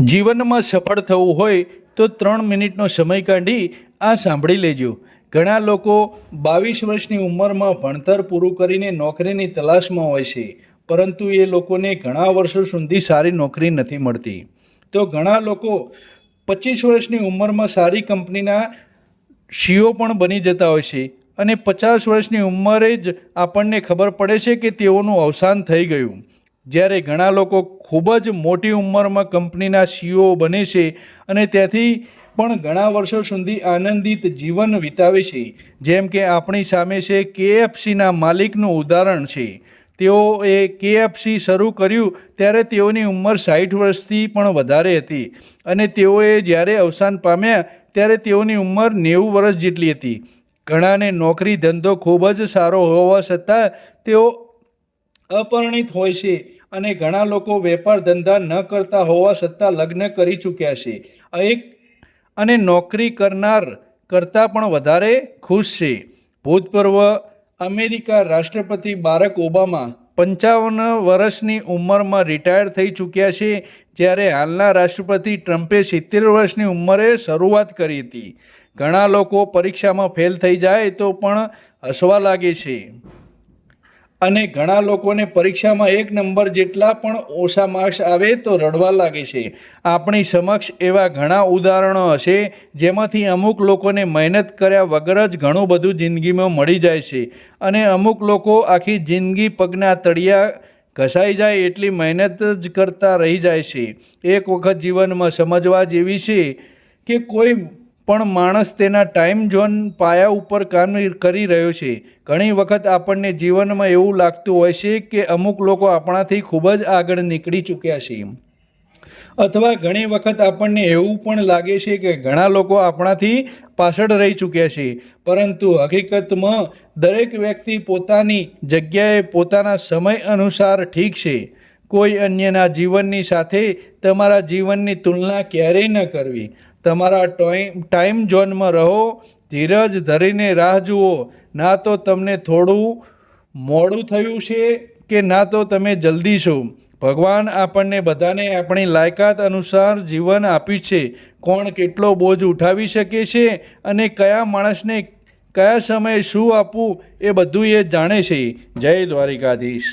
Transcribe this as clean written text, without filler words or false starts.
જીવનમાં સફળ થવું હોય તો 3 મિનિટનો સમય કાઢી આ સાંભળી લેજો. ઘણા લોકો 22 વર્ષની ઉંમરમાં ભણતર પૂરું કરીને નોકરીની તલાશમાં હોય છે, પરંતુ એ લોકોને ઘણા વર્ષો સુધી સારી નોકરી નથી મળતી. તો ઘણા લોકો 25 વર્ષની ઉંમરમાં સારી કંપનીના CEO પણ બની જતા હોય છે અને 50 વર્ષની ઉંમરે જ આપણને ખબર પડે છે કે તેઓનું અવસાન થઈ ગયું. જ્યારે ઘણા લોકો ખૂબ જ મોટી ઉંમરમાં કંપનીના CEO બને છે અને ત્યાંથી પણ ઘણા વર્ષો સુધી આનંદિત જીવન વિતાવે છે. જેમ કે આપણી સામે છે KFCના માલિકનું ઉદાહરણ છે. તેઓએ KFC શરૂ કર્યું ત્યારે તેઓની ઉંમર 60 વર્ષથી પણ વધારે હતી અને તેઓએ જ્યારે અવસાન પામ્યા ત્યારે તેઓની ઉંમર 90 વર્ષ જેટલી હતી. ઘણાને નોકરી ધંધો ખૂબ જ સારો હોવા છતાં તેઓ અપરિણિત હોય છે અને ઘણા લોકો વેપાર ધંધા ન કરતા હોવા છતાં લગ્ન કરી ચૂક્યા છે અને નોકરી કરનાર કરતાં પણ વધારે ખુશ છે. ભૂતપૂર્વ અમેરિકા રાષ્ટ્રપતિ બારાક ઓબામા 55 વર્ષની ઉંમરમાં રિટાયર થઈ ચૂક્યા છે, જ્યારે હાલના રાષ્ટ્રપતિ ટ્રમ્પે 70 વર્ષની ઉંમરે શરૂઆત કરી હતી. ઘણા લોકો પરીક્ષામાં ફેલ થઈ જાય તો પણ હસવા લાગે છે અને ઘણા લોકોને પરીક્ષામાં 1 નંબર જેટલા પણ ઓછા માર્ક્સ આવે તો રડવા લાગે છે. આપણી સમક્ષ એવા ઘણા ઉદાહરણો હશે જેમાંથી અમુક લોકોને મહેનત કર્યા વગર જ ઘણું બધું જિંદગીમાં મળી જાય છે અને અમુક લોકો આખી જિંદગી પગના તળિયા ઘસાઈ જાય એટલી મહેનત જ કરતા રહી જાય છે. એક વખત જીવનમાં સમજવા જેવી છે કે કોઈ પણ માણસ તેના ટાઈમ ઝોન પાયા ઉપર કામ કરી રહ્યો છે. ઘણી વખત આપણને જીવનમાં એવું લાગતું હોય છે કે અમુક લોકો આપણાથી ખૂબ જ આગળ નીકળી ચૂક્યા છે, અથવા ઘણી વખત આપણને એવું પણ લાગે છે કે ઘણા લોકો આપણાથી પાછળ રહી ચૂક્યા છે. પરંતુ હકીકતમાં દરેક વ્યક્તિ પોતાની જગ્યાએ પોતાના સમય અનુસાર ઠીક છે. કોઈ અન્યના જીવનની સાથે તમારા જીવનની તુલના ક્યારેય ન કરવી. તમારા ટાઈમ ઝોનમાં રહો, ધીરજ ધરીને રાહ જુઓ. ના તો તમને થોડું મોડું થયું છે કે ના તો તમે જલ્દી છો. ભગવાન આપણને બધાને આપણી લાયકાત અનુસાર જીવન આપ્યું છે. કોણ કેટલો બોજ ઉઠાવી શકે છે અને કયા માણસને કયા સમયે શું આપવું એ બધું એ જાણે છે. જય દ્વારિકાધીશ.